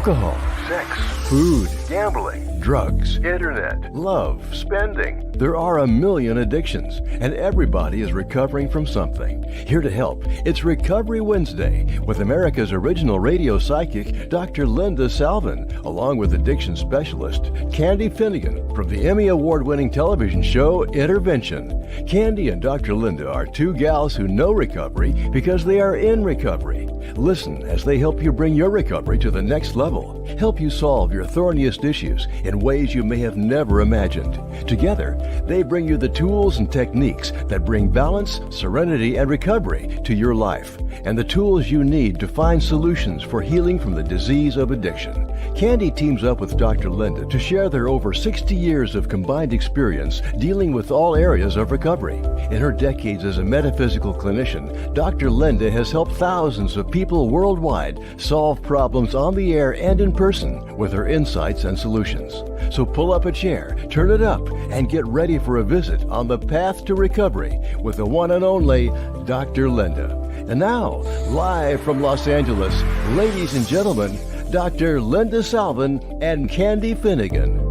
alcohol, sex, food, gambling, drugs, internet, love. spending. There are a million addictions, and everybody is recovering from something. Here to help, it's Recovery Wednesday with America's original radio psychic, Dr. Linda Salvin, along with addiction specialist Candy Finnegan from the Emmy Award-winning television show Intervention. Candy and Dr. Linda are two gals who know recovery because they are in recovery. Listen as they help you bring your recovery to the next level, help you solve your thorniest issues in ways you may have never imagined. Together, they bring you the tools and techniques that bring balance, serenity, and recovery to your life, and the tools you need to find solutions for healing from the disease of addiction. Candy teams up with Dr. Linda to share their over 60 years of combined experience dealing with all areas of recovery. In her decades as a metaphysical clinician, Dr. Linda has helped thousands of people worldwide solve problems on the air and in person with her insights and solutions. So pull up a chair, turn it up, and get ready for a visit on the path to recovery with the one and only Dr. Linda. And now, live from Los Angeles, ladies and gentlemen, Dr. Linda Salvin and Candy Finnegan.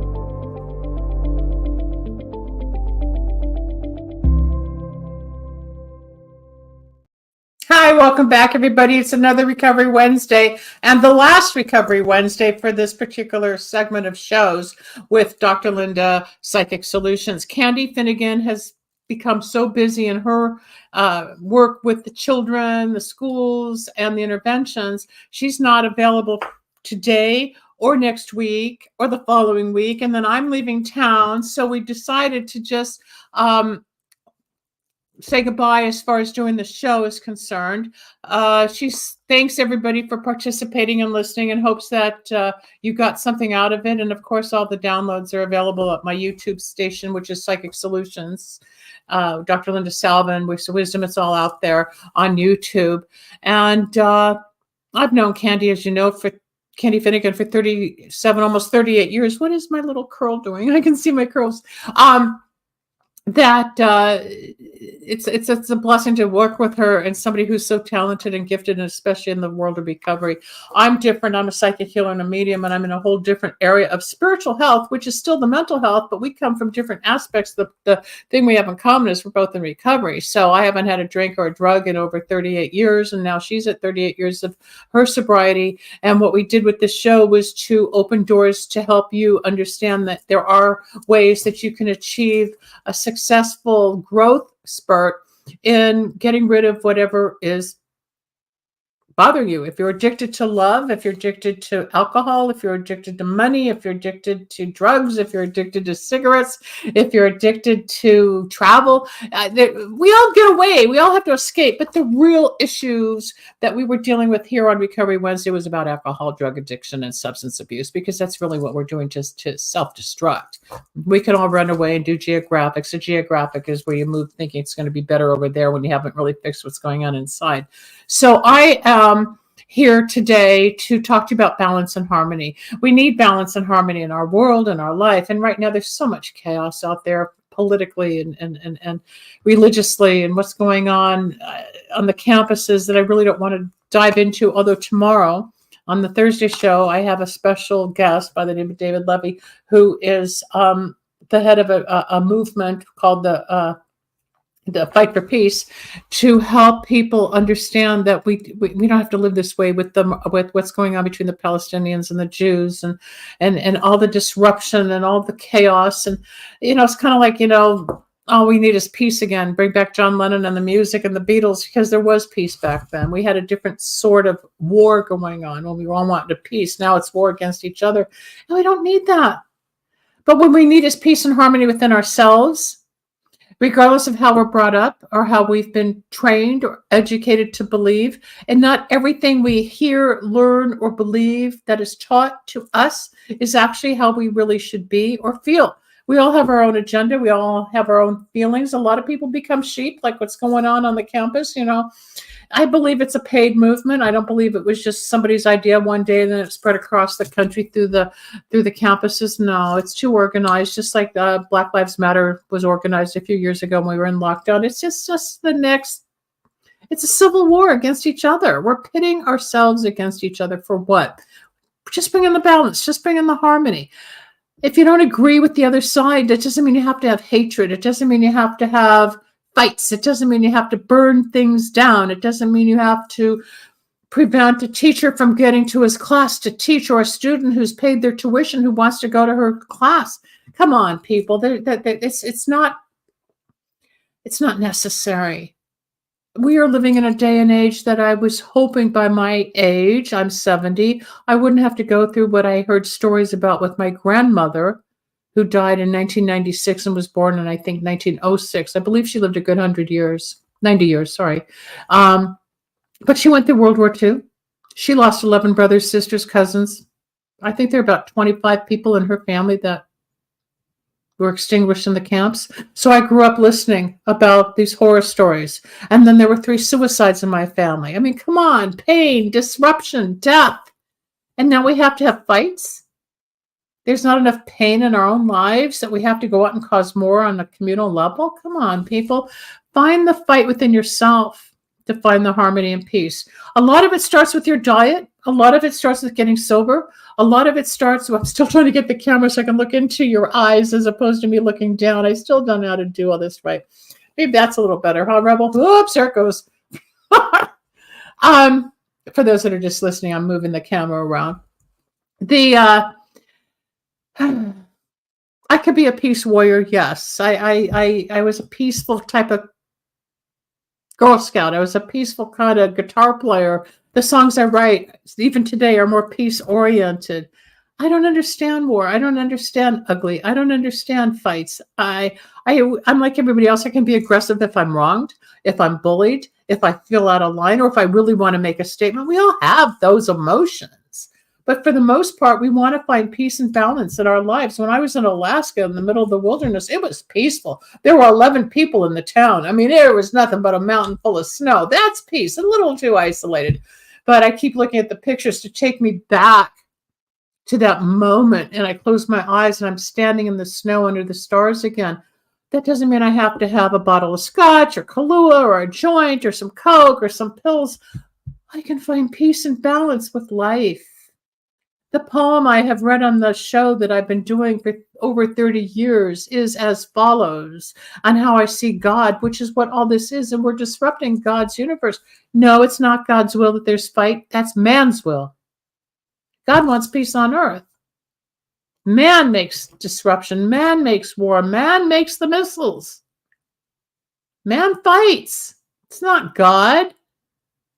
Hi, welcome back, everybody. It's another Recovery Wednesday and the last Recovery Wednesday for this particular segment of shows with Dr. Linda Psychic Solutions. Candy Finnegan has become so busy in her work with the children, the schools, and the interventions. She's not available today or next week or the following week. And then I'm leaving town. So we decided to just say goodbye as far as doing the show is concerned. She thanks everybody for participating and listening and hopes that you got something out of it. And of course, all the downloads are available at my YouTube station, which is Psychic Solutions. Dr. Linda Salvin, Wisdom, it's all out there on YouTube. And I've known Candy, as you know, for Candy Finnegan for 37, almost 38 years. What is my little curl doing? I can see my curls. It's a blessing to work with her and somebody who's so talented and gifted, and especially in the world of recovery. I'm different. I'm a psychic healer and a medium, and I'm in a whole different area of spiritual health, which is still the mental health, but we come from different aspects. The thing we have in common is we're both in recovery. So I haven't had a drink or a drug in over 38 years, and now she's at 38 years of her sobriety. And what we did with this show was to open doors to help you understand that there are ways that you can achieve a successful growth spurt in getting rid of whatever is bothering you. If you're addicted to love, if you're addicted to alcohol, if you're addicted to money, if you're addicted to drugs, if you're addicted to cigarettes, if you're addicted to travel, we all get away. We all have to escape. But the real issues that we were dealing with here on Recovery Wednesday was about alcohol, drug addiction, and substance abuse, because that's really what we're doing, just to self-destruct. We can all run away and do geographics. A geographic is where you move thinking it's going to be better over there when you haven't really fixed what's going on inside. So I am here today to talk to you about balance and harmony. We need balance and harmony in our world and our life. And right now there's so much chaos out there politically and religiously, and what's going on the campuses that I really don't want to dive into. Although tomorrow on the Thursday show, I have a special guest by the name of David Levy, who is the head of a movement called the Fight for Peace, to help people understand that we don't have to live this way with what's going on between the Palestinians and the Jews and all the disruption and all the chaos. And, it's kind of like, all we need is peace again. Bring back John Lennon and the music and the Beatles, because there was peace back then. We had a different sort of war going on when we all wanted peace. Now it's war against each other, and we don't need that. But what we need is peace and harmony within ourselves, regardless of how we're brought up or how we've been trained or educated to believe. And not everything we hear, learn, or believe that is taught to us is actually how we really should be or feel. We all have our own agenda. We all have our own feelings. A lot of people become sheep, like what's going on the campus. I believe it's a paid movement. I don't believe it was just somebody's idea one day and then it spread across the country through the campuses. No, it's too organized. Just like Black Lives Matter was organized a few years ago when we were in lockdown. It's just the next. It's a civil war against each other. We're pitting ourselves against each other for what? Just bring in the balance. Just bring in the harmony. If you don't agree with the other side, that doesn't mean you have to have hatred. It doesn't mean you have to have fights. It doesn't mean you have to burn things down. It doesn't mean you have to prevent a teacher from getting to his class to teach, or a student who's paid their tuition who wants to go to her class. Come on, people. It's not necessary. We are living in a day and age that I was hoping by my age, I'm 70, I wouldn't have to go through what I heard stories about with my grandmother, who died in 1996 and was born in, I think, 1906. I believe she lived a good 90 years, sorry. But she went through World War II. She lost 11 brothers, sisters, cousins. I think there are about 25 people in her family that were extinguished in the camps. So I grew up listening about these horror stories. And then there were 3 suicides in my family. I mean, come on, pain, disruption, death. And now we have to have fights. There's not enough pain in our own lives that we have to go out and cause more on a communal level. Come on, people. Find the fight within yourself to find the harmony and peace. A lot of it starts with your diet. A lot of it starts with getting sober. A lot of it starts with, I'm still trying to get the camera so I can look into your eyes as opposed to me looking down. I still don't know how to do all this right. Maybe that's a little better, huh, Rebel? Oops, there it goes. For those that are just listening, I'm moving the camera around. I could be a peace warrior, yes. I was a peaceful type of Girl Scout. I was a peaceful kind of guitar player. The songs I write, even today, are more peace-oriented. I don't understand war. I don't understand ugly. I don't understand fights. I'm like everybody else. I can be aggressive if I'm wronged, if I'm bullied, if I feel out of line, or if I really want to make a statement. We all have those emotions. But for the most part, we want to find peace and balance in our lives. When I was in Alaska in the middle of the wilderness, it was peaceful. There were 11 people in the town. I mean, there was nothing but a mountain full of snow. That's peace, a little too isolated. But I keep looking at the pictures to take me back to that moment. And I close my eyes and I'm standing in the snow under the stars again. That doesn't mean I have to have a bottle of scotch or Kahlua or a joint or some Coke or some pills. I can find peace and balance with life. The poem I have read on the show that I've been doing for over 30 years is as follows, on how I see God, which is what all this is. And we're disrupting God's universe. No, it's not God's will that there's fight. That's man's will. God wants peace on earth. Man makes disruption. Man makes war. Man makes the missiles. Man fights. It's not God.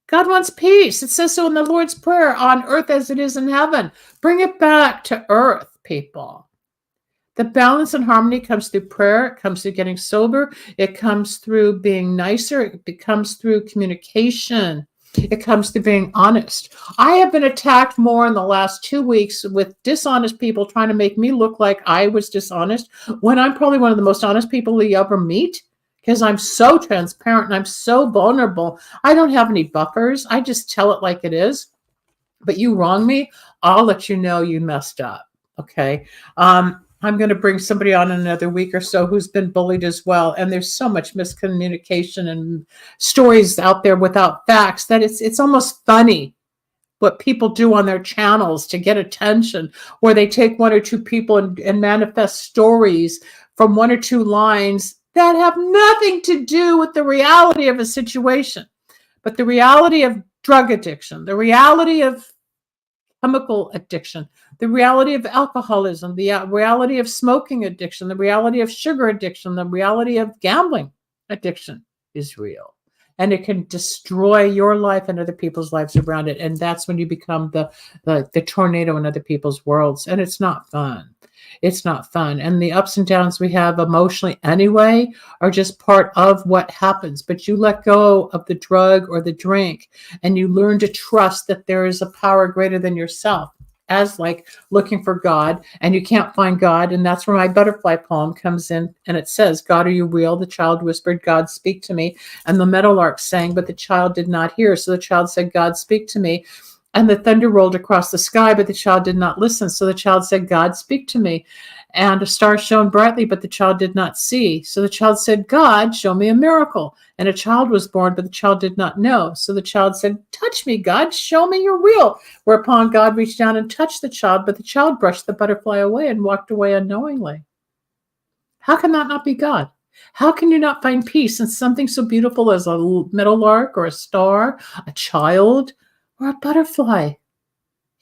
God wants peace. It says so in the Lord's Prayer, on earth as it is in heaven. Bring it back to earth, people. The balance and harmony comes through prayer. It comes through getting sober. It comes through being nicer. It comes through communication. It comes through being honest. I have been attacked more in the last 2 weeks with dishonest people trying to make me look like I was dishonest when I'm probably one of the most honest people you ever meet. Because I'm so transparent and I'm so vulnerable. I don't have any buffers. I just tell it like it is. But you wrong me, I'll let you know you messed up. Okay. I'm going to bring somebody on in another week or so who's been bullied as well. And there's so much miscommunication and stories out there without facts that it's almost funny what people do on their channels to get attention, where they take 1 or 2 people and manifest stories from 1 or 2 lines that have nothing to do with the reality of a situation, but the reality of drug addiction, the reality of chemical addiction, the reality of alcoholism, the reality of smoking addiction, the reality of sugar addiction, the reality of gambling addiction is real. And it can destroy your life and other people's lives around it. And that's when you become the tornado in other people's worlds. And it's not fun. It's not fun. And the ups and downs we have emotionally anyway are just part of what happens. But you let go of the drug or the drink and you learn to trust that there is a power greater than yourself, as like looking for God and you can't find God. And that's where my butterfly poem comes in. And it says, God, are you real? The child whispered, God, speak to me. And the meadowlark sang, but the child did not hear. So the child said, God, speak to me. And the thunder rolled across the sky, but the child did not listen. So the child said, God, speak to me. and a star shone brightly, but the child did not see. So the child said, God, show me a miracle. And a child was born, but the child did not know. So the child said, touch me, God, show me you're real. Whereupon God reached down and touched the child, but the child brushed the butterfly away and walked away unknowingly. How can that not be God? How can you not find peace in something so beautiful as a meadowlark or a star, a child, or a butterfly?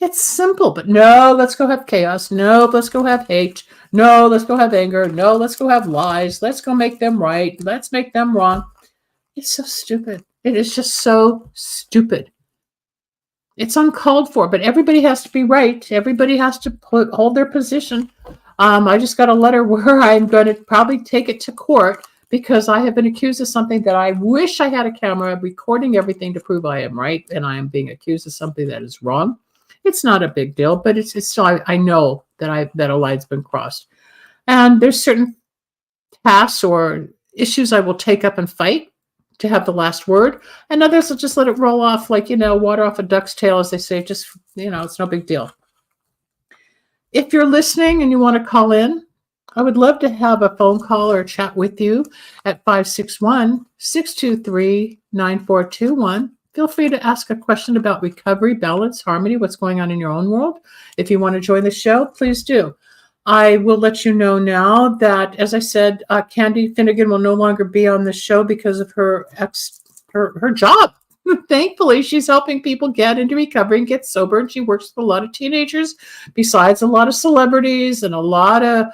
It's simple, but no, let's go have chaos. No, let's go have hate. No, let's go have anger. No, let's go have lies. Let's go make them right. Let's make them wrong. It's so stupid. It is just so stupid. It's uncalled for, but everybody has to be right. Everybody has to hold their position. I just got a letter where I'm going to probably take it to court because I have been accused of something that I wish I had a camera recording everything to prove I am right, and I am being accused of something that is wrong. It's not a big deal, but it's still, I know that a line's been crossed. And there's certain tasks or issues I will take up and fight to have the last word, and others will just let it roll off like, water off a duck's tail, as they say. Just, it's no big deal. If you're listening and you want to call in, I would love to have a phone call or a chat with you at 561-623-9421. Feel free to ask a question about recovery, balance, harmony, what's going on in your own world. If you want to join the show, please do. I will let you know now that, as I said, Candy Finnegan will no longer be on the show because of her job. Thankfully, she's helping people get into recovery and get sober, and she works with a lot of teenagers, besides a lot of celebrities and a lot of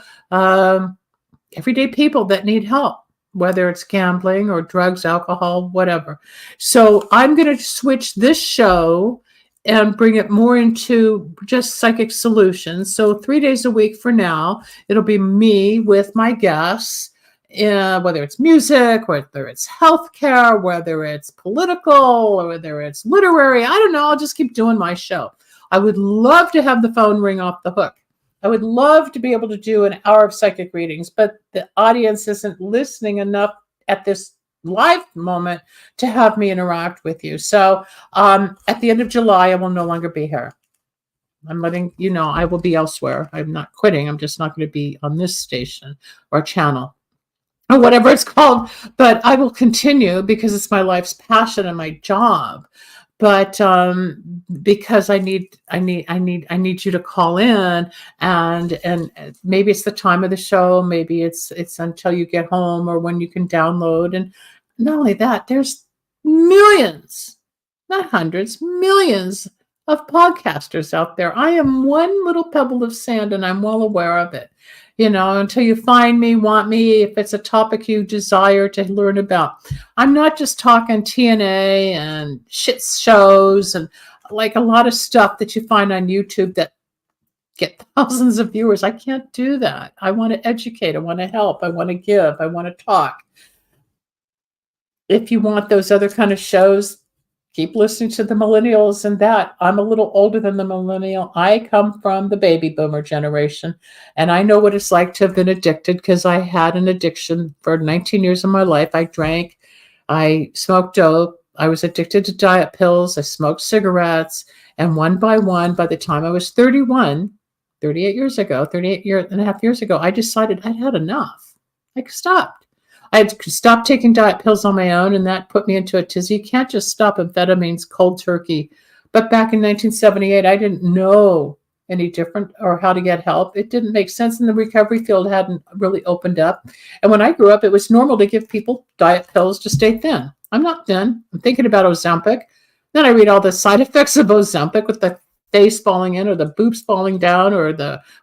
everyday people that need help, whether it's gambling or drugs, alcohol, whatever. So I'm going to switch this show and bring it more into just psychic solutions. So 3 days a week for now, it'll be me with my guests, whether it's music, whether it's healthcare, whether it's political, or whether it's literary. I don't know. I'll just keep doing my show. I would love to have the phone ring off the hook. I would love to be able to do an hour of psychic readings, but the audience isn't listening enough at this live moment to have me interact with you. So at the end of July, I will no longer be here. I'm letting you know I will be elsewhere. I'm not quitting. I'm just not going to be on this station or channel or whatever it's called, but I will continue because it's my life's passion and my job. But because I need you to call in, and maybe it's the time of the show, maybe it's until you get home or when you can download. And not only that, there's millions, not hundreds, millions of podcasters out there. I am one little pebble of sand, and I'm well aware of it. Until you find me, want me, if it's a topic you desire to learn about. I'm not just talking TNA and shit shows and like a lot of stuff that you find on YouTube that get thousands of viewers. I can't do that. I want to educate. I want to help. I want to give. I want to talk. If you want those other kind of shows, keep listening to the millennials and that. I'm a little older than the millennial. I come from the baby boomer generation, and I know what it's like to have been addicted because I had an addiction for 19 years of my life. I drank, I smoked dope, I was addicted to diet pills, I smoked cigarettes, and one by one, by the time I was 38 and a half years ago, I decided I'd had enough. I stopped. I had to stop taking diet pills on my own, and that put me into a tizzy. You can't just stop amphetamines cold turkey. But back in 1978, I didn't know any different or how to get help. It didn't make sense, and the recovery field hadn't really opened up. And when I grew up, it was normal to give people diet pills to stay thin. I'm not thin. I'm thinking about Ozempic. Then I read all the side effects of Ozempic with the face falling in or the boobs falling down or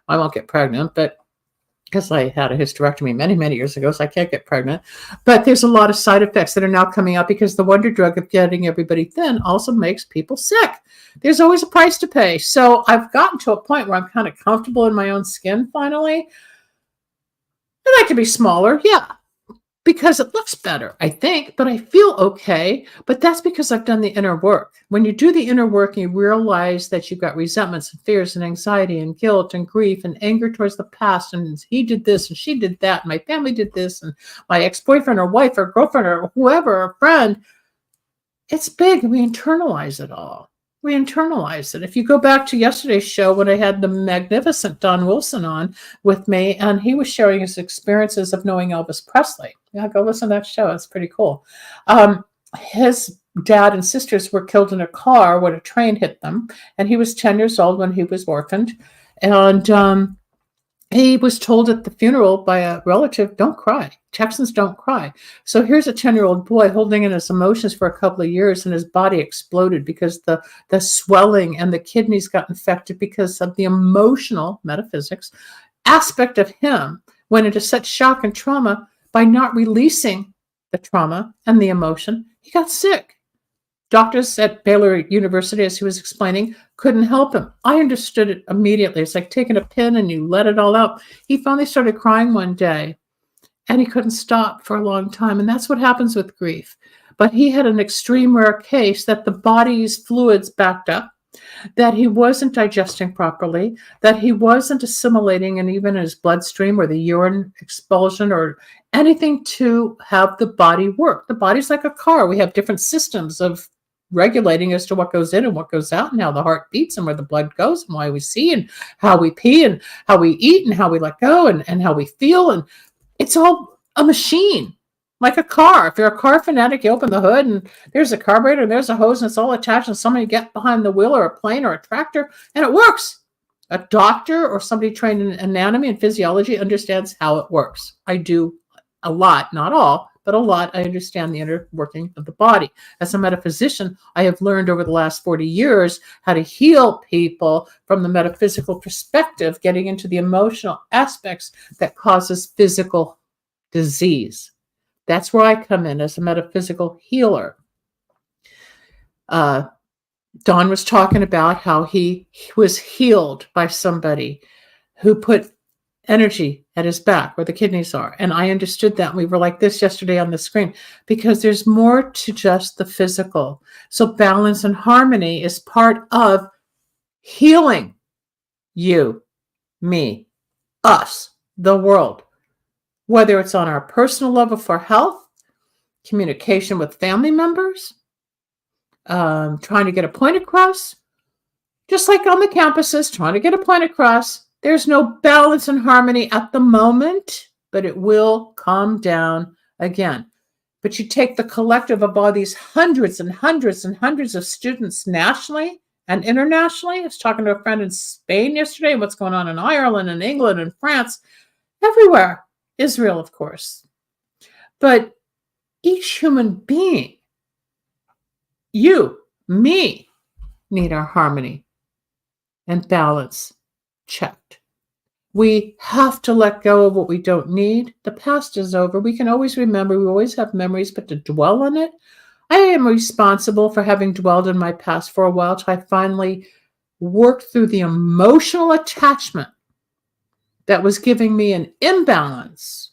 I won't get pregnant, but because I had a hysterectomy many, many years ago, so I can't get pregnant. But there's a lot of side effects that are now coming out because the wonder drug of getting everybody thin also makes people sick. There's always a price to pay. So I've gotten to a point where I'm kind of comfortable in my own skin finally. I like to be smaller, yeah, because it looks better, I think, but I feel okay. But that's because I've done the inner work. When you do the inner work and you realize that you've got resentments and fears and anxiety and guilt and grief and anger towards the past, and he did this and she did that, and my family did this, and my ex-boyfriend or wife or girlfriend or whoever, or friend, it's big. We internalize it all. We internalize it. If you go back to yesterday's show when I had the magnificent Don Wilson on with me, and he was sharing his experiences of knowing Elvis Presley. Yeah, go listen to that show. It's pretty cool. His dad and sisters were killed in a car when a train hit them, and he was 10 years old when he was orphaned. And he was told at the funeral by a relative, don't cry. Texans don't cry. So here's a 10-year-old boy holding in his emotions for a couple of years, and his body exploded because the swelling and the kidneys got infected because of the emotional metaphysics aspect of him went into such shock and trauma by not releasing the trauma and the emotion. He got sick. Doctors at Baylor University, as he was explaining, couldn't help him. I understood it immediately. It's like taking a pin and you let it all out. He finally started crying one day, and he couldn't stop for a long time. And that's what happens with grief. But he had an extreme rare case that the body's fluids backed up, that he wasn't digesting properly, that he wasn't assimilating, and even his bloodstream or the urine expulsion or anything to have the body work. The body's like a car. We have different systems of regulating as to what goes in and what goes out, and how the heart beats and where the blood goes, and why we see and how we pee and how we eat and how we let go and how we feel. And it's all a machine, like a car. If you're a car fanatic, you open the hood and there's a carburetor and there's a hose and it's all attached, and somebody get behind the wheel or a plane or a tractor and it works. A doctor or somebody trained in anatomy and physiology understands how it works. I do a lot, not all, but a lot. I understand the inner working of the body. As a metaphysician, I have learned over the last 40 years how to heal people from the metaphysical perspective, getting into the emotional aspects that causes physical disease. That's where I come in as a metaphysical healer. Don was talking about how he was healed by somebody who put energy at his back where the kidneys are. And I understood that. We were like this yesterday on the screen, because there's more to just the physical. So balance and harmony is part of healing you, me, us, the world. Whether it's on our personal level for health, communication with family members, trying to get a point across, just like on the campuses, trying to get a point across. There's no balance and harmony at the moment, but it will calm down again. But you take the collective of all these hundreds and hundreds and hundreds of students nationally and internationally. I was talking to a friend in Spain yesterday, what's going on in Ireland and England and France, everywhere. Israel, of course. But each human being, you, me, need our harmony and balance checked. We have to let go of what we don't need. The past is over. We can always remember. We always have memories, but to dwell on it, I am responsible for having dwelled in my past for a while till I finally worked through the emotional attachment that was giving me an imbalance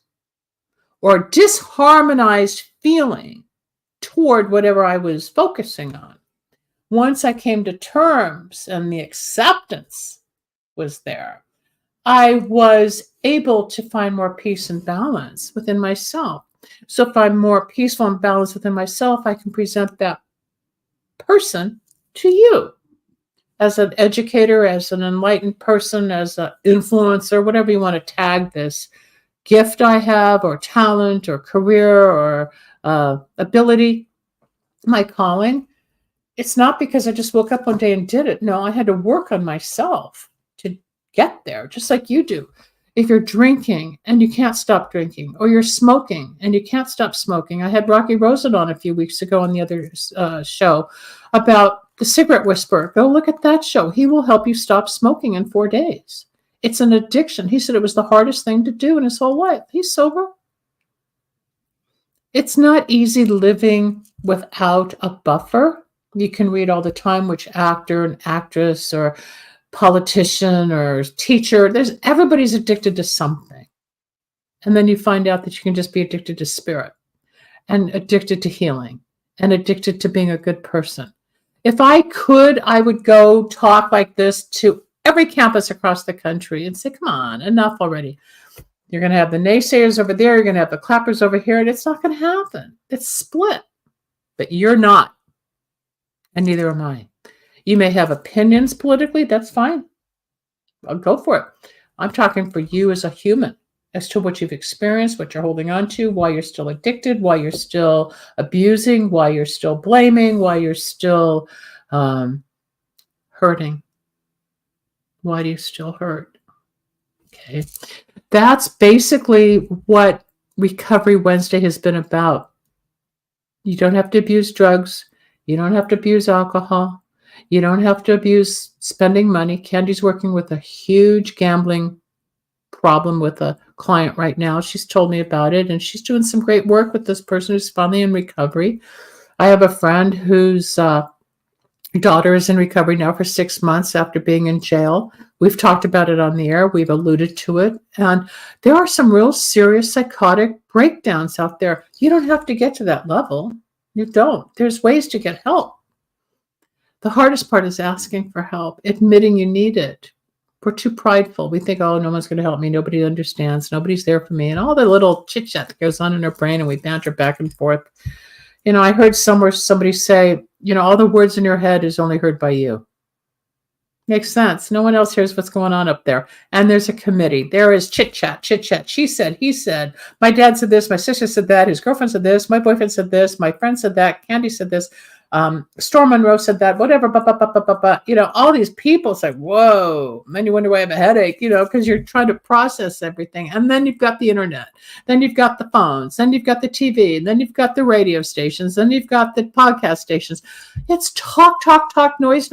or disharmonized feeling toward whatever I was focusing on. Once I came to terms and the acceptance was there, I was able to find more peace and balance within myself. So if I'm more peaceful and balanced within myself, I can present that person to you as an educator, as an enlightened person, as an influencer, whatever you want to tag this gift I have, or talent, or career, or ability, my calling. It's not because I just woke up one day and did it. No, I had to work on myself to get there, just like you do. If you're drinking and you can't stop drinking, or you're smoking and you can't stop smoking. I had Rocky Rosen on a few weeks ago on the other show about the cigarette whisperer. Go look at that show. He will help you stop smoking in 4 days. It's an addiction. He said it was the hardest thing to do in his whole life. He's sober. It's not easy living without a buffer. You can read all the time which actor and actress or politician or teacher, everybody's addicted to something. And then you find out that you can just be addicted to spirit and addicted to healing and addicted to being a good person. If I could, I would go talk like this to every campus across the country and say, come on, enough already. You're going to have the naysayers over there. You're going to have the clappers over here. And it's not going to happen. It's split. But you're not. And neither am I. You may have opinions politically. That's fine. I'll go for it. I'm talking for you as a human, as to what you've experienced, what you're holding on to, why you're still addicted, why you're still abusing, why you're still blaming, why you're still hurting. Why do you still hurt? Okay. That's basically what Recovery Wednesday has been about. You don't have to abuse drugs. You don't have to abuse alcohol. You don't have to abuse spending money. Candy's working with a huge gambling problem with a client right now. She's told me about it, and she's doing some great work with this person who's finally in recovery. I have a friend whose daughter is in recovery now for 6 months after being in jail. We've talked about it on the air. We've alluded to it. And there are some real serious psychotic breakdowns out there. You don't have to get to that level. You don't. There's ways to get help. The hardest part is asking for help, admitting you need it. We're too prideful. We think, oh, no one's going to help me. Nobody understands. Nobody's there for me. And all the little chit-chat that goes on in our brain, and we banter back and forth. I heard somewhere somebody say, all the words in your head is only heard by you. Makes sense. No one else hears what's going on up there. And there's a committee. There is chit-chat. She said, he said, my dad said this, my sister said that, his girlfriend said this, my boyfriend said this, my friend said that, Candy said this, Storm Monroe said that, whatever, all these people say, whoa. And then you wonder why I have a headache, because you're trying to process everything. And then you've got the internet. Then you've got the phones. Then you've got the TV. And then you've got the radio stations. Then you've got the podcast stations. It's talk, noise,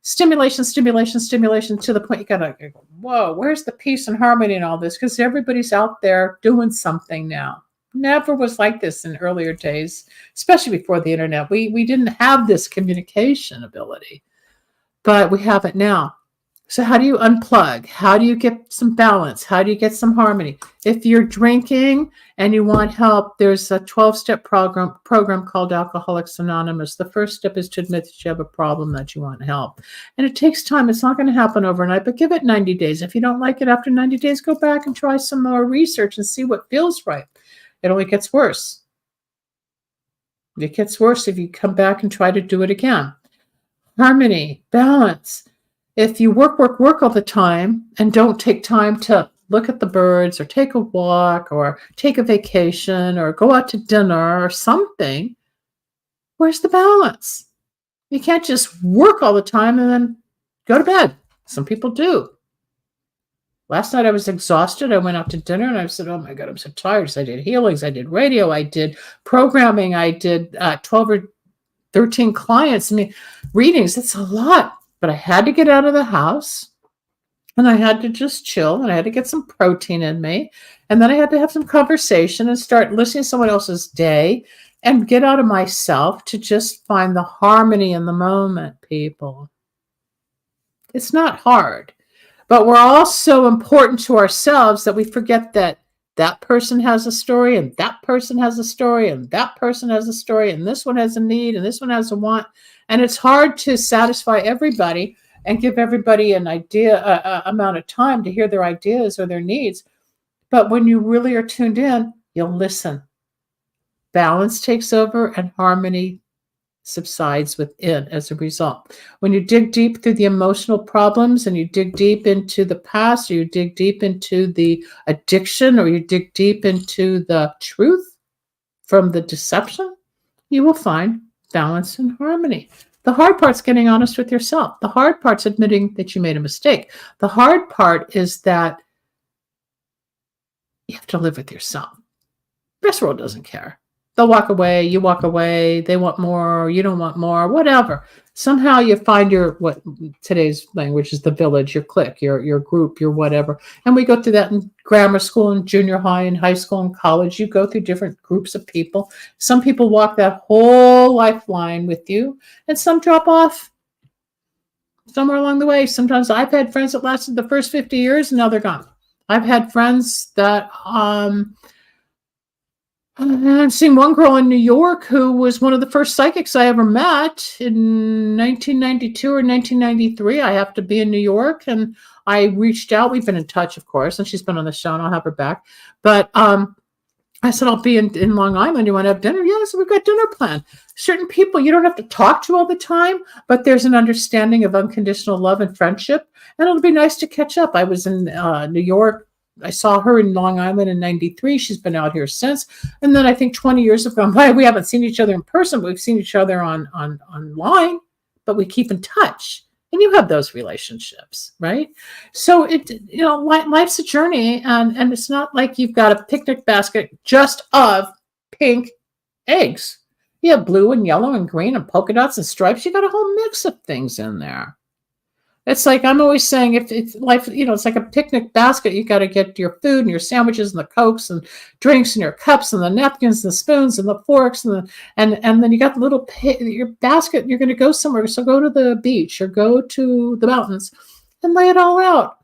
stimulation to the point you gotta go, whoa, where's the peace and harmony in all this? Because everybody's out there doing something now. Never was like this in earlier days, especially before the internet. We didn't have this communication ability, but we have it now. So how do you unplug? How do you get some balance? How do you get some harmony? If you're drinking and you want help, there's a 12-step program called Alcoholics Anonymous. The first step is to admit that you have a problem, that you want help. And it takes time. It's not going to happen overnight, but give it 90 days. If you don't like it after 90 days, go back and try some more research and see what feels right. It only gets worse. It gets worse if you come back and try to do it again. Harmony, balance. If you work all the time and don't take time to look at the birds or take a walk or take a vacation or go out to dinner or something, where's the balance? You can't just work all the time and then go to bed. Some people do. Last night I was exhausted. I went out to dinner and I said, oh my God, I'm so tired. So I did healings, I did radio, I did programming, I did 12 or 13 clients. Readings, it's a lot. But I had to get out of the house and I had to just chill and I had to get some protein in me. And then I had to have some conversation and start listening to someone else's day and get out of myself to just find the harmony in the moment, people. It's not hard. But we're all so important to ourselves that we forget that that person has a story and that person has a story and that person has a story and this one has a need and this one has a want. And it's hard to satisfy everybody and give everybody an amount of time to hear their ideas or their needs. But when you really are tuned in, you'll listen. Balance takes over and harmony subsides within as a result. When you dig deep through the emotional problems and you dig deep into the past, or you dig deep into the addiction, or you dig deep into the truth from the deception, you will find balance and harmony. The hard part's getting honest with yourself. The hard part's admitting that you made a mistake. The hard part is that you have to live with yourself. The rest of the world doesn't care. They'll walk away, you walk away, they want more, you don't want more, whatever. Somehow you find your, what today's language is, the village, your clique, your group, your whatever. And we go through that in grammar school and junior high and high school and college. You go through different groups of people. Some people walk that whole lifeline with you and some drop off somewhere along the way. Sometimes I've had friends that lasted the first 50 years and now they're gone. I've had friends that, I've seen one girl in New York who was one of the first psychics I ever met in 1992 or 1993. I happened to be in New York and I reached out. We've been in touch, of course, and she's been on the show and I'll have her back. But I said, I'll be in Long Island. You want to have dinner? Yeah, so we've got dinner planned. Certain people you don't have to talk to all the time, but there's an understanding of unconditional love and friendship. And it'll be nice to catch up. I was in New York. I saw her in Long Island in 93. She's been out here since. And then I think 20 years have gone by. We haven't seen each other in person, but we've seen each other online, but we keep in touch. And you have those relationships, right? So life's a journey, and it's not like you've got a picnic basket just of pink eggs. You have blue and yellow and green and polka dots and stripes. You got a whole mix of things in there. It's like I'm always saying, if it's life, it's like a picnic basket. You got to get your food and your sandwiches and the Cokes and drinks and your cups and the napkins and the spoons and the forks and then you got the your basket. You're going to go somewhere, so go to the beach or go to the mountains and lay it all out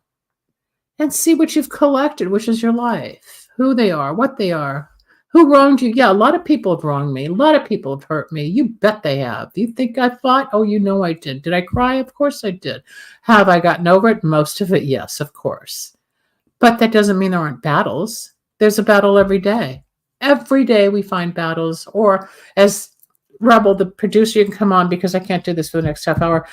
and see what you've collected, which is your life, who they are, what they are. Who wronged you? Yeah, a lot of people have wronged me. A lot of people have hurt me. You bet they have. Do you think I fought? Oh, I did. Did I cry? Of course I did. Have I gotten over it? Most of it, yes, of course. But that doesn't mean there aren't battles. There's a battle every day. Every day we find battles. Or as Rebel, the producer, you can come on because I can't do this for the next half hour,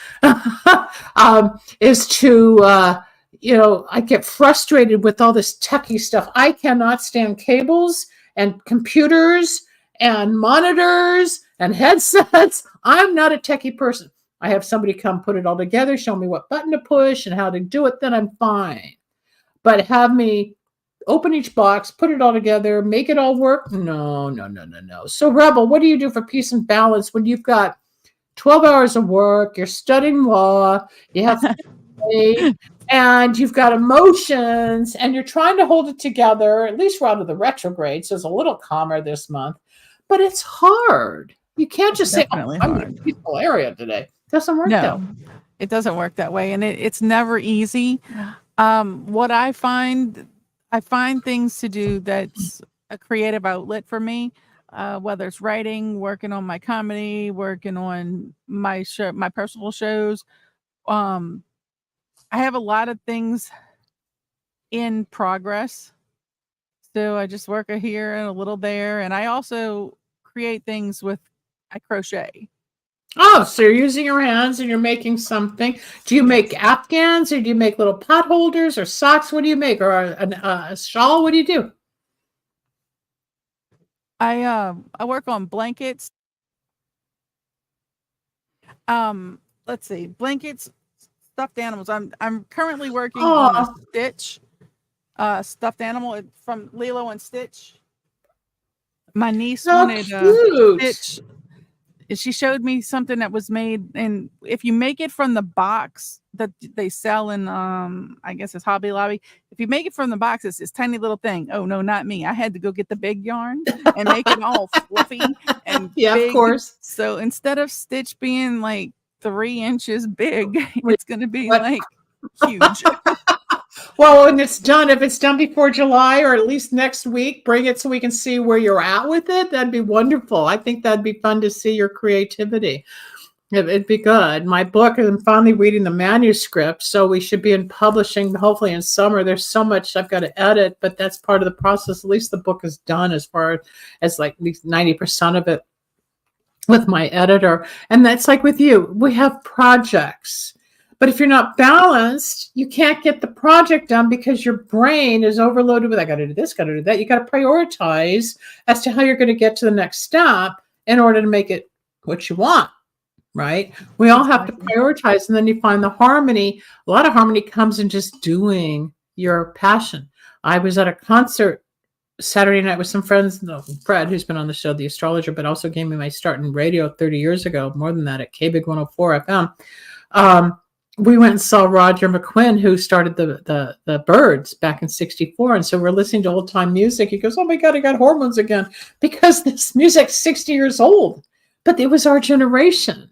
is to... I get frustrated with all this techie stuff. I cannot stand cables and computers and monitors and headsets. I'm not a techie person. I have somebody come put it all together, show me what button to push and how to do it, then I'm fine. But have me open each box, put it all together, make it all work? No. So Rebel, what do you do for peace and balance when you've got 12 hours of work, you're studying law, you have and you've got emotions and you're trying to hold it together? At least we're out of the retrograde, so it's a little calmer this month, but it's hard. You can't just Definitely say, I'm in a peaceful area today. It doesn't work that way. It doesn't work that way, and it's never easy. What I find things to do that's a creative outlet for me, whether it's writing, working on my comedy, working on my personal shows. I have a lot of things in progress. So I just work a here and a little there. And I also create things I crochet. Oh, so you're using your hands and you're making something. Do you make afghans or do you make little pot holders or socks? What do you make? Or a shawl? What do you do? I work on blankets. Let's see, blankets, stuffed animals. I'm currently working on a Stitch stuffed animal from Lilo and Stitch. My niece wanted Stitch. She showed me something that was made, and if you make it from the box that they sell in I guess it's Hobby Lobby, if you make it from the box, it's this tiny little thing. Oh no, not me. I had to go get the big yarn and make it all fluffy and yeah, big. Of course. So instead of Stitch being like 3 inches big, it's going to be like huge. Well, when it's done, if it's done before July or at least next week, bring it so we can see where you're at with it. That'd be wonderful. I think that'd be fun to see your creativity. It'd be good. My book, I'm finally reading the manuscript, so we should be in publishing hopefully in summer. There's so much I've got to edit, but that's part of the process. At least the book is done as far as like at least 90% of it with my editor. And that's like with you. We have projects. But if you're not balanced, you can't get the project done because your brain is overloaded with, I got to do this, got to do that. You got to prioritize as to how you're going to get to the next step in order to make it what you want, right? We all have to prioritize, and then you find the harmony. A lot of harmony comes in just doing your passion. I was at a concert Saturday night with some friends, Fred, who's been on the show, The Astrologer, but also gave me my start in radio 30 years ago, more than that, at KBIG 104 FM. We went and saw Roger McQuinn, who started the Byrds back in '64. And so we're listening to old time music. He goes, oh my God, I got hormones again, because this music's 60 years old, but it was our generation.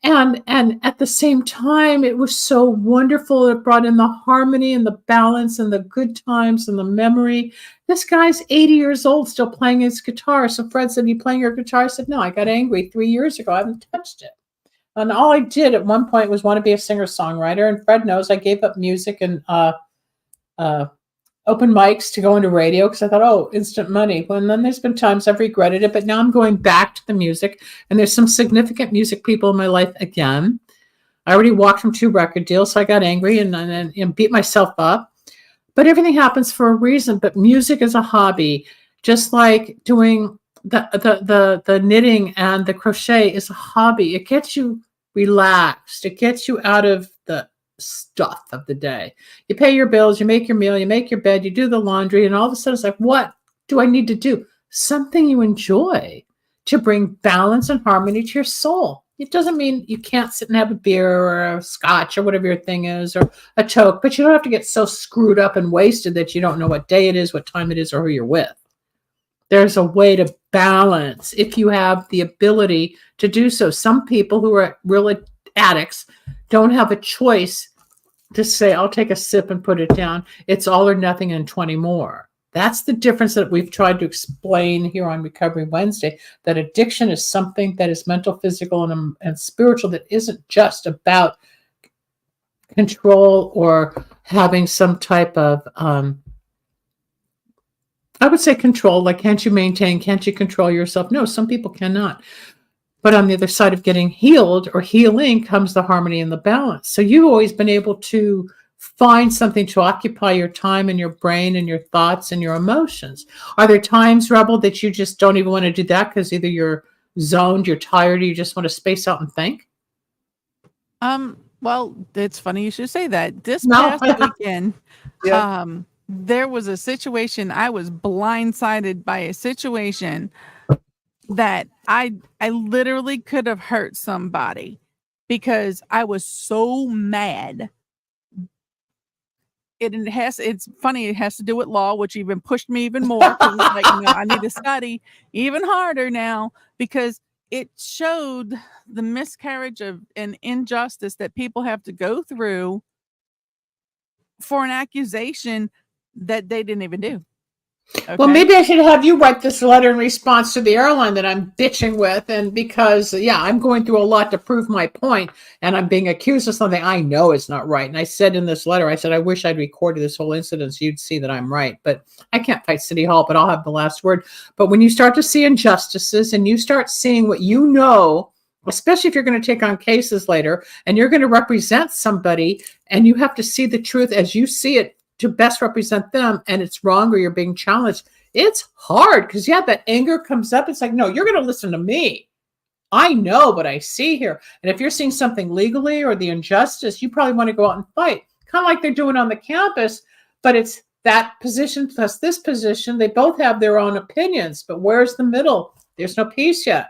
And at the same time, it was so wonderful. It brought in the harmony and the balance and the good times and the memory. This guy's 80 years old, still playing his guitar. So Fred said, you playing your guitar? I said, no, I got angry 3 years ago. I haven't touched it. And all I did at one point was want to be a singer-songwriter. And Fred knows I gave up music and open mics to go into radio because I thought, oh, instant money. Well, and then there's been times I've regretted it, but now I'm going back to the music, and there's some significant music people in my life again. I already walked from 2 record deals, so I got angry and beat myself up. But everything happens for a reason. But music is a hobby, just like doing the knitting and the crochet is a hobby. It gets you relaxed. It gets you out of the stuff of the day. You pay your bills, you make your meal, you make your bed, you do the laundry, and all of a sudden it's like, what do I need to do? Something you enjoy to bring balance and harmony to your soul. It doesn't mean you can't sit and have a beer or a scotch or whatever your thing is, or a toke, but you don't have to get so screwed up and wasted that you don't know what day it is, what time it is, or who you're with. There's a way to balance if you have the ability to do so. Some people who are really addicts don't have a choice to say, I'll take a sip and put it down. It's all or nothing and 20 more. That's the difference that we've tried to explain here on Recovery Wednesday, that addiction is something that is mental, physical, and spiritual, that isn't just about control or having some type of, I would say control, like can't you control yourself? No, some people cannot. But on the other side of getting healed or healing comes the harmony and the balance. So you've always been able to find something to occupy your time and your brain and your thoughts and your emotions. Are there times, Rebel, that you just don't even want to do that because either you're zoned, you're tired, or you just want to space out and think? Well, it's funny you should say that. This No. past weekend, Yeah. there was a situation. I was blindsided by a situation that I literally could have hurt somebody because I was so mad. It's funny, it has to do with law, which even pushed me even more. 'Cause it's like, I need to study even harder now because it showed the miscarriage of an injustice that people have to go through for an accusation that they didn't even do. Okay? Well, maybe I should have you write this letter in response to the airline that I'm bitching with. And because, I'm going through a lot to prove my point, and I'm being accused of something I know is not right. And I said in this letter, I wish I'd recorded this whole incident so you'd see that I'm right. But I can't fight City Hall, but I'll have the last word. But when you start to see injustices and you start seeing what you know, especially if you're going to take on cases later and you're going to represent somebody and you have to see the truth as you see it to best represent them, and it's wrong or you're being challenged, it's hard because that anger comes up. It's like, no, you're going to listen to me. I know what I see here. And if you're seeing something legally or the injustice, you probably want to go out and fight, kind of like they're doing on the campus, but it's that position plus this position. They both have their own opinions, but where's the middle? There's no peace yet.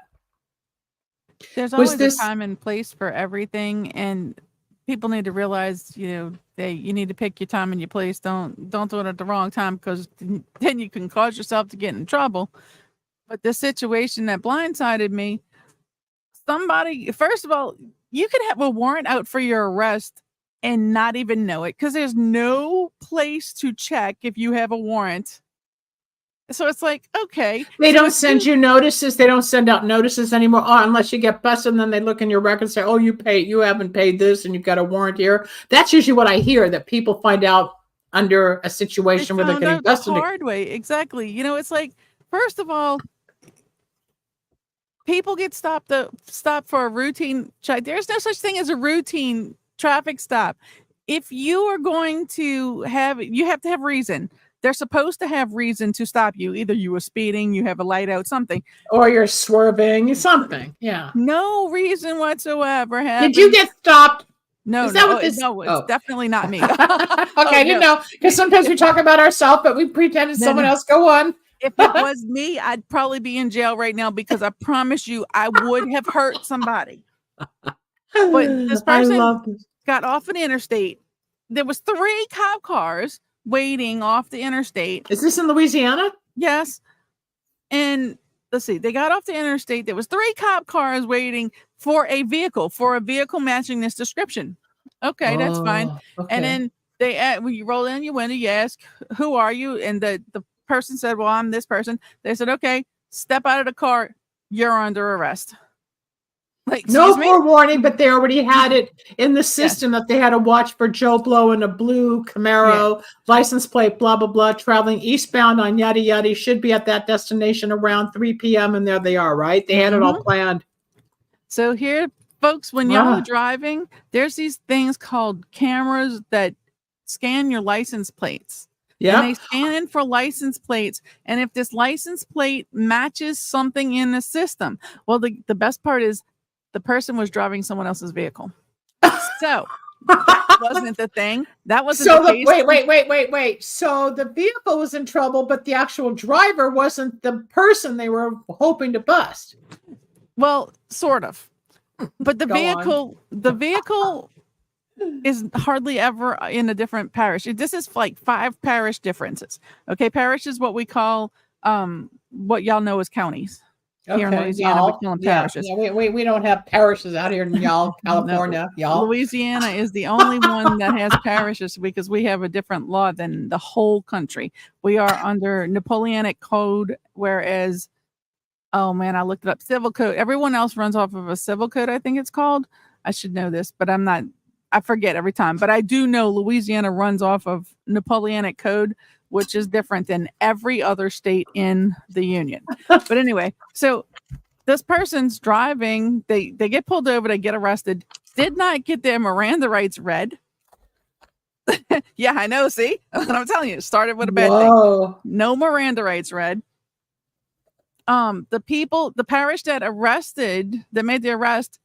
There's always a time and place for everything, and people need to realize, you need to pick your time and your place. Don't do it at the wrong time, because then you can cause yourself to get in trouble. But the situation that blindsided me, first of all, you can have a warrant out for your arrest and not even know it, because there's no place to check if you have a warrant. So it's like, okay. They don't send you notices. They don't send out notices anymore. Unless you get busted, and then they look in your record and say, oh, you haven't paid this and you've got a warrant here. That's usually what I hear, that people find out under a situation where they're getting busted. The hard way. Exactly. It's like, first of all, people get stopped for a routine check. There's no such thing as a routine traffic stop. If you are going to you have to have reason. They're supposed to have reason to stop you. Either you were speeding, you have a light out, something. Or you're swerving, something. Yeah. No reason whatsoever happened. Did you get stopped? No, it's definitely not me. Okay, I didn't know. Because sometimes we talk about ourselves, but we pretend it's someone else. Go on. If it was me, I'd probably be in jail right now, because I promise you I would have hurt somebody. But this person got off an interstate. There was 3 cop cars waiting off the interstate. Is this in Louisiana? Yes. And let's see, they got off the interstate. There was 3 cop cars waiting for a vehicle matching this description. Okay, that's fine. Okay. And then when you roll in your window, you ask, who are you? And the person said, well, I'm this person. They said, okay, step out of the car. You're under arrest. Like, No excuse me? forewarning, but they already had it in the system that they had to watch for Joe Blow in a blue Camaro, license plate, blah, blah, blah, traveling eastbound on yada, yada, should be at that destination around 3 p.m. And there they are, right? They had it all planned. So here, folks, when y'all are driving, there's these things called cameras that scan your license plates. Yeah. And they scan for license plates. And if this license plate matches something in the system, well, the best part is the person was driving someone else's vehicle. So that wasn't the thing. That wasn't the case. Wait. So the vehicle was in trouble, but the actual driver wasn't the person they were hoping to bust. Well, sort of. But the vehicle is hardly ever in a different parish. This is like 5 parish differences. Okay, parish is what we call what y'all know as counties. Here in Louisiana, we call them parishes. Yeah, we don't have parishes out here in y'all, California. No, y'all. Louisiana is the only one that has parishes because we have a different law than the whole country. We are under Napoleonic code, whereas, oh man, I looked it up. Civil code. Everyone else runs off of a civil code, I think it's called. I should know this, but I forget every time. But I do know Louisiana runs off of Napoleonic code, which is different than every other state in the union. But anyway, so this person's driving, they get pulled over, they get arrested, did not get their Miranda rights read. Yeah, I know, see? I'm telling you, it started with a bad thing. No Miranda rights read. The parish that made the arrest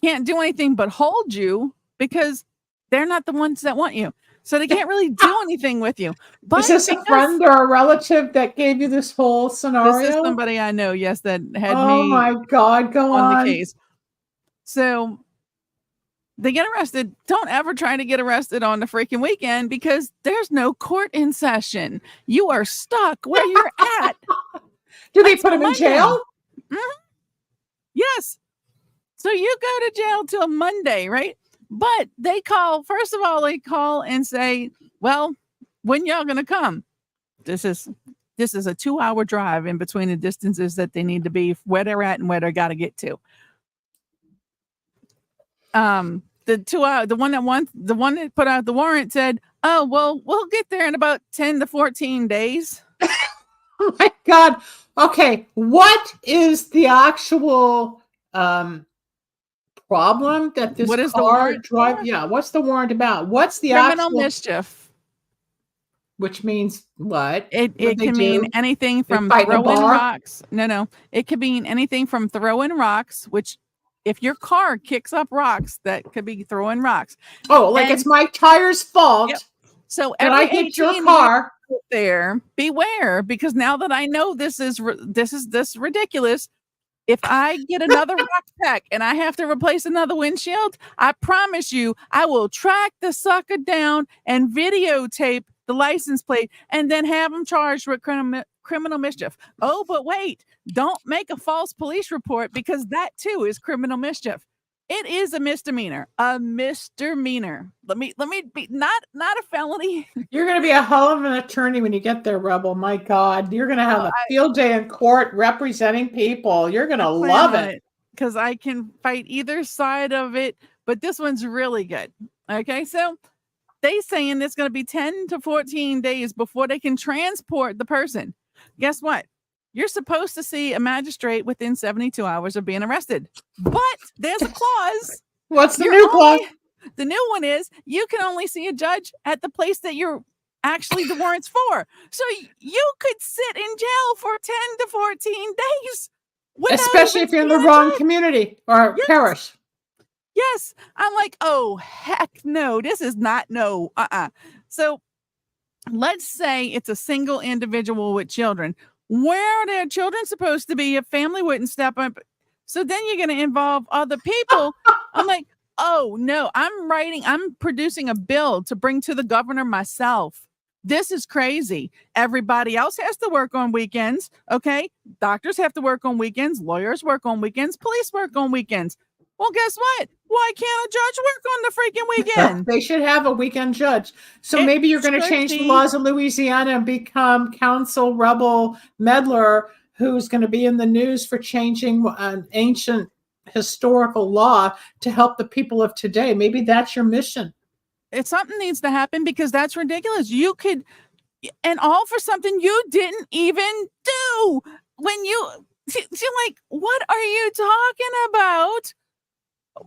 can't do anything but hold you because they're not the ones that want you. So they can't really do anything with you. But is this a friend or a relative that gave you this whole scenario? This is somebody I know, yes, that had me. Oh my God, go on. The case. So they get arrested. Don't ever try to get arrested on the freaking weekend because there's no court in session. You are stuck where you're at. Do they put him in jail? Mm-hmm. Yes. So you go to jail till Monday, right? But they call and say, well, when y'all going to come? This is a 2-hour drive in between the distances that they need to be where they're at and where they got to get to. The 2 hour, the one that put out the warrant said, oh, well, we'll get there in about 10 to 14 days. Oh my God. Okay. What is the actual, problem that this car drive? Yeah, what's the warrant about? What's the criminal mischief? Which means what? It can mean anything from throwing rocks. No, it could mean anything from throwing rocks. Which, if your car kicks up rocks, that could be throwing rocks. Oh, like it's my tire's fault. Yep. So and I hit your car. There, beware, because now that I know this is ridiculous. If I get another rock pack and I have to replace another windshield, I promise you, I will track the sucker down and videotape the license plate and then have them charged with criminal mischief. Oh, but wait, don't make a false police report because that too is criminal mischief. It is a misdemeanor. A misdemeanor. Let me be not a felony. You're going to be a hell of an attorney when you get there, Rebel. My God, you're going to have a field day in court representing people. You're going to love it because I can fight either side of it. But this one's really good. Okay, so they saying it's going to be 10 to 14 days before they can transport the person. Guess what? You're supposed to see a magistrate within 72 hours of being arrested. But there's a clause. What's the new clause? The new one is you can only see a judge at the place that you're actually the warrants for. So you could sit in jail for 10 to 14 days. Especially if you're in the wrong community or parish. Yes. I'm like, oh, heck no. This is not no. So let's say it's a single individual with children. Where are their children supposed to be if family wouldn't step up? So then you're going to involve other people. I'm like, oh no, I'm producing a bill to bring to the governor myself. This is crazy. Everybody else has to work on weekends. Okay. Doctors have to work on weekends. Lawyers work on weekends. Police work on weekends. Well, guess what? Why can't a judge work on the freaking weekend? They should have a weekend judge. So maybe you're going to change the laws of Louisiana and become Council Rebel Medler, who's going to be in the news for changing an ancient historical law to help the people of today. Maybe that's your mission. If something needs to happen, because that's ridiculous. You could, and all for something you didn't even do. When you're like, what are you talking about?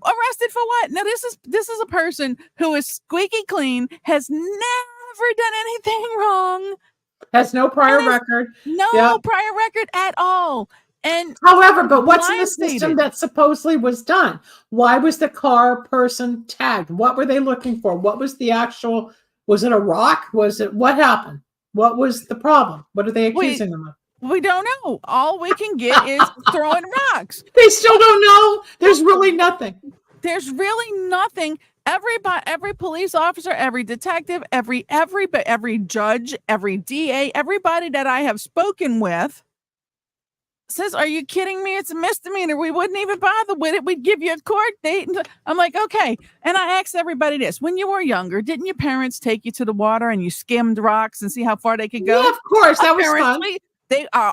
Arrested for what? Now this is a person who is squeaky clean, has never done anything wrong, Has no prior record. No prior record at all. And however, but what's in the system that supposedly was done? Why was the car person tagged? What were they looking for? What was the actual, was it a rock? Was it, what happened? What was the problem? What are they accusing them of? We don't know. All we can get is throwing rocks. They still don't know. There's really nothing. There's really nothing. Every police officer, every detective, every judge, every DA, everybody that I have spoken with says, are you kidding me? It's a misdemeanor. We wouldn't even bother with it. We'd give you a court date. I'm like, okay. And I asked everybody this. When you were younger, didn't your parents take you to the water and you skimmed rocks and see how far they could go? Yeah, of course. That was fun.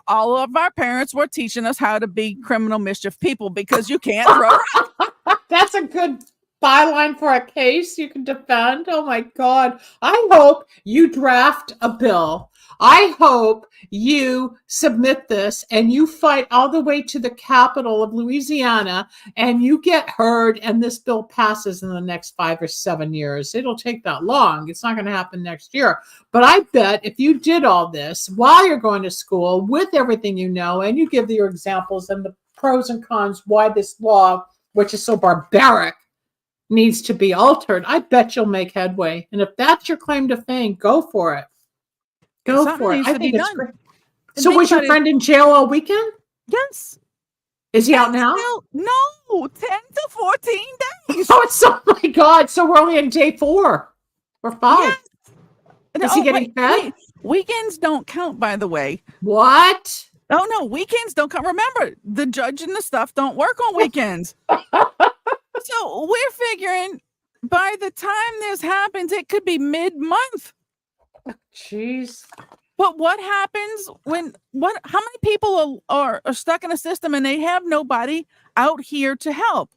All of our parents were teaching us how to be criminal mischief people, because you can't throw. That's a good byline for a case you can defend. Oh my God. I hope you draft a bill. I hope you submit this and you fight all the way to the capital of Louisiana and you get heard and this bill passes in the next 5 or 7 years. It'll take that long. It's not going to happen next year. But I bet if you did all this while you're going to school with everything you know, and you give your examples and the pros and cons why this law, which is so barbaric, needs to be altered, I bet you'll make headway. And if that's your claim to fame, go for it. Go for it. I think it's great. So was your friend in jail all weekend? Yes. Is he out now? No, 10 to 14 days. Oh my God. So we're only in day 4 or 5. Yes. Is he getting fed? Weekends don't count, by the way. What? Oh, no, weekends don't count. Remember, the judge and the stuff don't work on weekends. So we're figuring by the time this happens, it could be mid-month. Jeez. But what happens how many people are stuck in a system and they have nobody out here to help?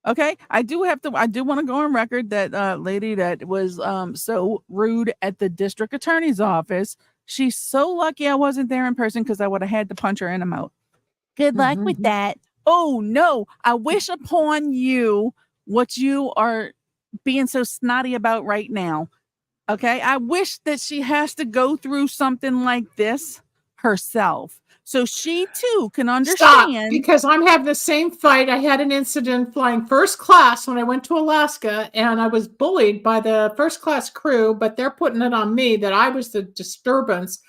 Okay. I do want to go on record that lady that was so rude at the district attorney's office. She's so lucky I wasn't there in person, because I would have had to punch her in the mouth. Good luck with that. Oh no, I wish upon you what you are being so snotty about right now. Okay, I wish that she has to go through something like this herself, so she too can understand. Stop, because I'm having the same fight. I had an incident flying first class when I went to Alaska, and I was bullied by the first class crew, but they're putting it on me that I was the disturbance.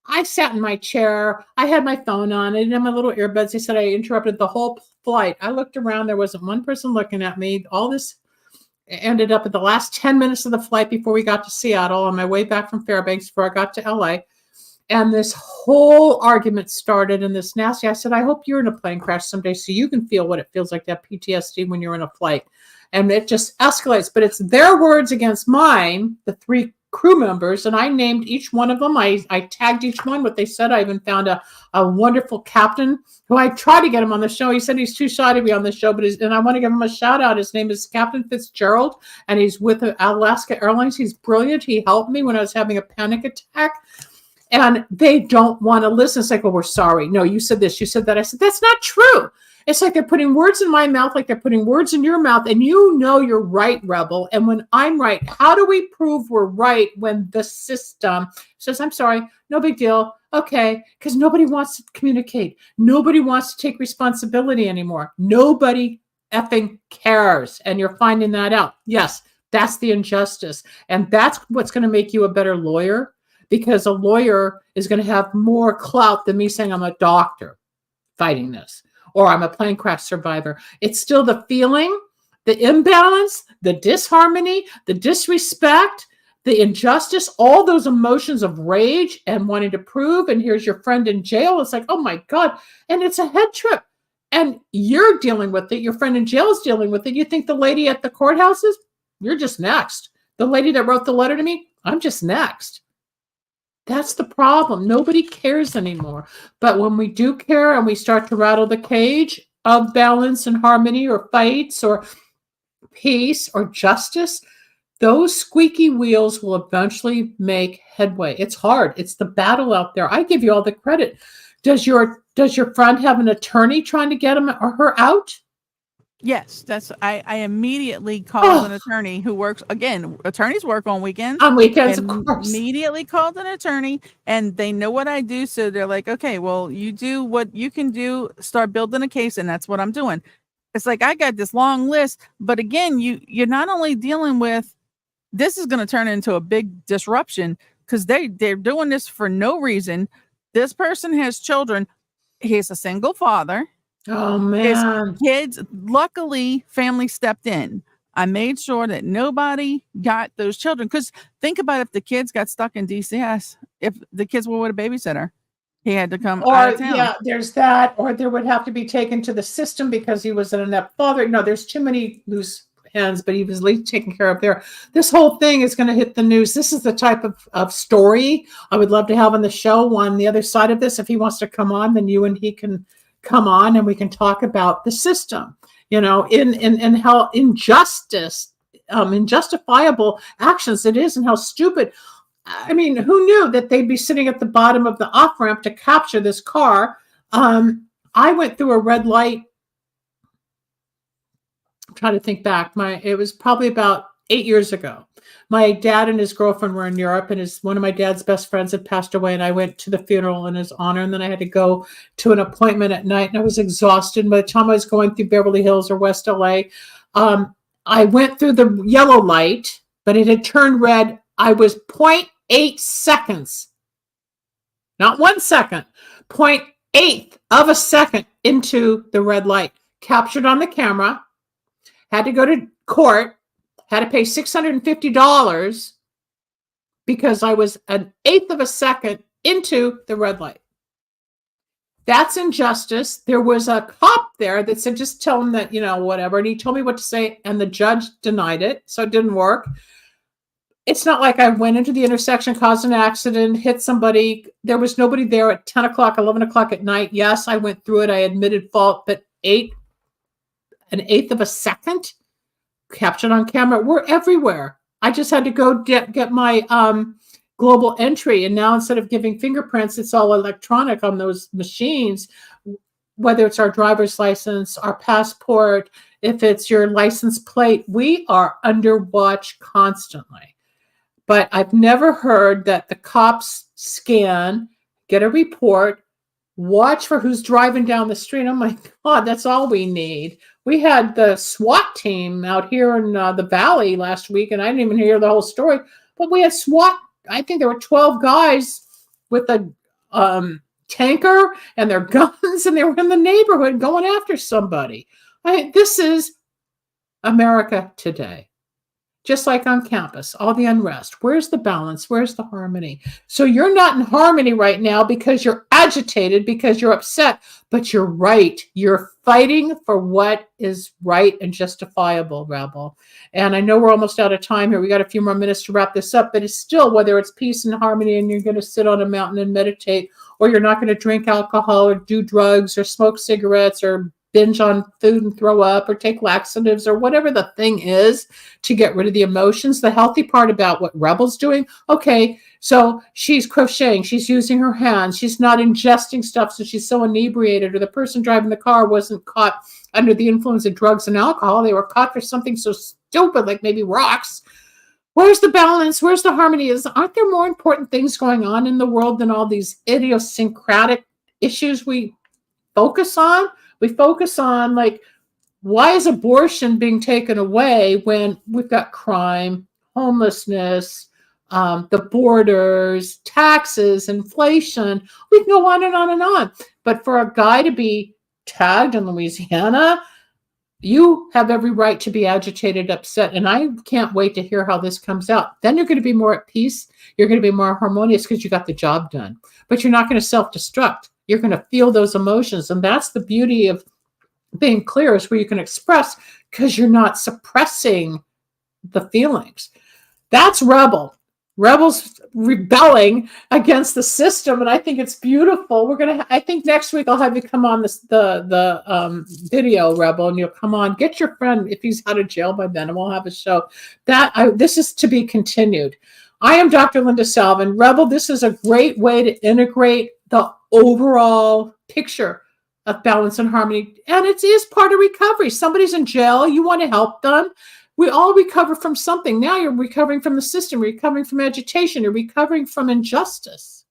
I sat in my chair. I had my phone on. I didn't have my little earbuds. They said I interrupted the whole flight. I looked around. There wasn't one person looking at me. All this ended up at the last 10 minutes of the flight before we got to Seattle on my way back from Fairbanks before I got to LA. And this whole argument started in this nasty. I said, I hope you're in a plane crash someday so you can feel what it feels like to have PTSD when you're in a flight. And it just escalates. But it's their words against mine, the 3 crew members, and I named each one of them. I tagged each one what they said. I even found a wonderful captain who I tried to get him on the show. He said he's too shy to be on the show, and I want to give him a shout out. His name is Captain Fitzgerald, and he's with Alaska Airlines. He's brilliant. He helped me when I was having a panic attack. And they don't want to listen. It's like, well, we're sorry. No, you said this, you said that. I said, that's not true. It's like they're putting words in my mouth, like they're putting words in your mouth, and you know you're right, Rebel. And when I'm right, how do we prove we're right when the system says, I'm sorry, no big deal. Okay, because nobody wants to communicate. Nobody wants to take responsibility anymore. Nobody effing cares. And you're finding that out. Yes, that's the injustice. And that's what's going to make you a better lawyer, because a lawyer is going to have more clout than me saying I'm a doctor fighting this, or I'm a plane crash survivor. It's still the feeling, the imbalance, the disharmony, the disrespect, the injustice, all those emotions of rage and wanting to prove. And here's your friend in jail. It's like, oh my God. And it's a head trip. And you're dealing with it. Your friend in jail is dealing with it. You think the lady at the courthouse is? You're just next. The lady that wrote the letter to me, I'm just next. That's the problem. Nobody cares anymore. But when we do care and we start to rattle the cage, of balance and harmony or fights or peace or justice, those squeaky wheels will eventually make headway. It's hard. It's the battle out there. I give you all the credit. Does your friend have an attorney trying to get him or her out? Yes, I immediately called an attorney who works, again, attorneys work on weekends. On weekends, of course. Immediately called an attorney, and they know what I do. So they're like, okay, well, you do what you can do, start building a case, and that's what I'm doing. It's like, I got this long list, but again, you're not only dealing with, this is going to turn into a big disruption because they're doing this for no reason. This person has children. He's a single father. Oh, man. His kids, luckily, family stepped in. I made sure that nobody got those children. Because think about if the kids got stuck in DCS, if the kids were with a babysitter, he had to come out of town. Yeah, there's that. Or there would have to be taken to the system because he was an inept father. No, there's too many loose ends, but he was at least taken care of there. This whole thing is going to hit the news. This is the type of story I would love to have on the show. On the other side of this, if he wants to come on, then you and he can come on and we can talk about the system, in how injustifiable actions it is and how stupid. I mean, who knew that they'd be sitting at the bottom of the off ramp to capture this car? I went through a red light. I'm trying to think back. It was probably about 8 years ago. My dad and his girlfriend were in Europe, and one of my dad's best friends had passed away, and I went to the funeral in his honor, and then I had to go to an appointment at night, and I was exhausted. By the time I was going through Beverly Hills or West LA, I went through the yellow light, but it had turned red. I was 0.8 seconds, not 1 second, 0.8 of a second into the red light, captured on the camera, had to go to court, had to pay $650 because I was an eighth of a second into the red light. That's injustice. There was a cop there that said, just tell him that, whatever. And he told me what to say, and the judge denied it, so it didn't work. It's not like I went into the intersection, caused an accident, hit somebody. There was nobody there at 10 o'clock, 11 o'clock at night. Yes, I went through it. I admitted fault, but an eighth of a second captured on camera. We're everywhere. I just had to go get my global entry, and now instead of giving fingerprints, it's all electronic on those machines, whether it's our driver's license, our passport, if it's your license plate. We are under watch constantly. But I've never heard that the cops scan, get a report, watch for who's driving down the street. Oh my God, that's all we need. We had the SWAT team out here in the Valley last week, and I didn't even hear the whole story, but we had SWAT. I think there were 12 guys with a tanker and their guns, and they were in the neighborhood going after somebody. This is America today. Just like on campus, all the unrest. Where's the balance? Where's the harmony? So you're not in harmony right now because you're agitated, because you're upset, but you're right. You're fighting for what is right and justifiable, Rebel. And I know we're almost out of time here. We got a few more minutes to wrap this up, but it's still, whether it's peace and harmony and you're going to sit on a mountain and meditate, or you're not going to drink alcohol or do drugs or smoke cigarettes or binge on food and throw up or take laxatives or whatever the thing is to get rid of the emotions. The healthy part about what Rebel's doing, okay, so she's crocheting, she's using her hands, she's not ingesting stuff, so she's so inebriated, or the person driving the car wasn't caught under the influence of drugs and alcohol. They were caught for something so stupid like maybe rocks. Where's the balance? Where's the harmony? Aren't there more important things going on in the world than all these idiosyncratic issues we focus on? We focus on, like, why is abortion being taken away when we've got crime, homelessness, the borders, taxes, inflation? We can go on and on and on. But for a guy to be tagged in Louisiana, you have every right to be agitated, upset. And I can't wait to hear how this comes out. Then you're going to be more at peace. You're going to be more harmonious because you got the job done. But you're not going to self-destruct. You're going to feel those emotions. And that's the beauty of being clear, is where you can express because you're not suppressing the feelings. That's Rebel. rebels rebelling against the system, and I think it's beautiful. I think next week I'll have you come on the video, Rebel, and you'll come on. Get your friend if he's out of jail by then, and we'll have a show. This is to be continued. I am Dr. Linda Salvin. Rebel, this is a great way to integrate the overall picture of balance and harmony, and it is part of recovery. Somebody's in jail, you want to help them. We all recover from something. Now you're recovering from the system, recovering from agitation, you're recovering from injustice.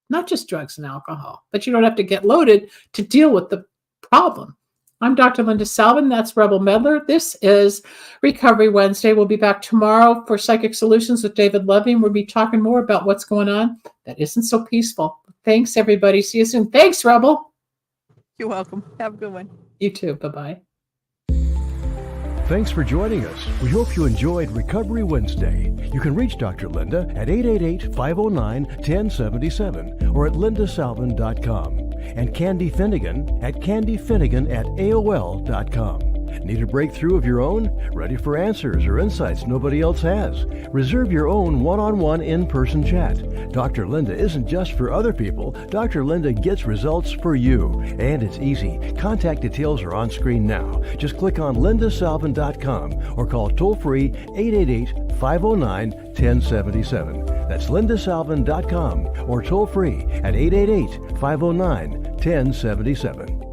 Not just drugs and alcohol, but you don't have to get loaded to deal with the problem. I'm Dr. Linda Salvin. That's Rebel Medler. This is Recovery Wednesday. We'll be back tomorrow for Psychic Solutions with David Levy. We'll be talking more about what's going on that isn't so peaceful. Thanks, everybody. See you soon. Thanks, Rebel. You're welcome. Have a good one. You too. Bye-bye. Thanks for joining us. We hope you enjoyed Recovery Wednesday. You can reach Dr. Linda at 888-509-1077 or at lindasalvin.com and Candy Finnegan at candyfinnegan@aol.com. Need a breakthrough of your own? Ready for answers or insights nobody else has? Reserve your own one-on-one in-person chat. Dr. Linda isn't just for other people. Dr. Linda gets results for you. And it's easy. Contact details are on screen now. Just click on lindasalvin.com or call toll-free 888-509-1077. That's lindasalvin.com or toll-free at 888-509-1077.